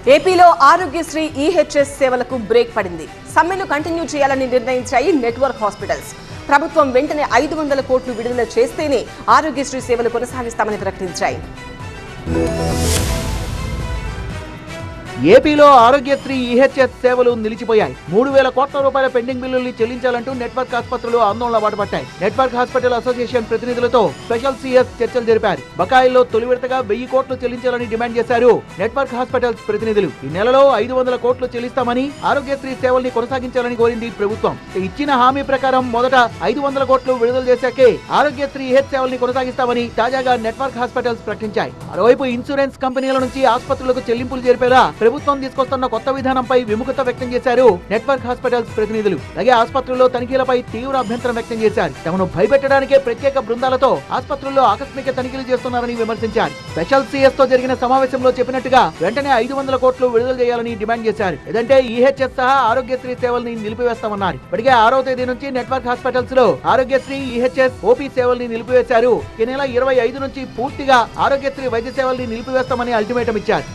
ఏపీలో ఆరోగ్యశ్రీ ఈహెచ్ఎస్ సేవలకు బ్రేక్ పడింది. సమ్మెను కంటిన్యూ చేయాలని నిర్ణయించాయి నెట్వర్క్ హాస్పిటల్స్. ప్రభుత్వం వెంటనే 500 కోట్లు విడుదల చేస్తేనే ఆరోగ్యశ్రీ సేవలు కొనసాగిస్తామని ప్రకటించాయి. ఏపీలో ఆరోగ్యశ్రీ ఈహెచ్ఎస్ సేవలు నిలిచిపోయాయి. 3000 కోట్ల రూపాయల పెండింగ్ బిల్లుల్ని చెల్లించాలంటూ నెట్వర్క్ ఆసుపత్రులు ఆందోళన బాటపట్టాయి. నెట్వర్క్ హాస్పిటల్ అసోసియేషన్ ప్రతినిధులతో స్పెషల్ సిఎస్ చర్చలు జరిపారు. బకాయిల్లో తొలి విడతగా 1000 కోట్లు చెల్లించాలని డిమాండ్ చేశారు నెట్వర్క్ హాస్పిటల్స్ ప్రతినిధులు. ఈ నెలలో 500 కోట్లు చెల్లిస్తామని, ఆరోగ్యశ్రీ సేవల్ని కొనసాగించాలని కోరింది ప్రభుత్వం. ఇచ్చిన హామీ ప్రకారం మొదట 500 కోట్లు విడుదల చేశాకే ఆరోగ్యశ్రీ ఈహెచ్ సేవల్ని కొనసాగిస్తామని తాజాగా నెట్వర్క్ హాస్పిటల్స్ ప్రకటించాయి. మరోవైపు ఇన్సూరెన్స్ కంపెనీల నుంచి ఆసుపత్రులకు చెల్లింపులు జరిపేలా ప్రభుత్వం తీసుకొస్తున్న కొత్త విధానంపై విముఖత వ్యక్తం చేశారు నెట్వర్క్ హాస్పిటల్స్ ప్రతినిధులు. అలాగే ఆసుపత్రుల్లో తనిఖీలపై తీవ్ర అభ్యంతరం వ్యక్తం చేశారు. తమను భయపెట్టడానికే ప్రత్యేక బృందాలతో ఆసుపత్రుల్లో ఆకస్మిక తనిఖీలు చేస్తున్నారని విమర్శించారు. స్పెషల్ సిఎస్ తో జరిగిన సమావేశంలో చెప్పినట్టుగా వెంటనే 500 కోట్లు విడుదల చేయాలని డిమాండ్ చేశారు. లేదంటే ఈహెచ్ఎస్ సహా ఆరోగ్యశ్రీ సేవల్ని నిలిపివేస్తామన్నారు. ఇప్పటికే 6వ తేదీ నుంచి నెట్వర్క్ హాస్పిటల్స్ లో ఆరోగ్యశ్రీ, ఈహెచ్ఎస్, ఓపీ సేవల్ని నిలిపివేశారు. ఈ నెల 25 నుంచి పూర్తిగా ఆరోగ్యశ్రీ వైద్య సేవల్ని నిలిపివేస్తామని అల్టిమేటం ఇచ్చారు.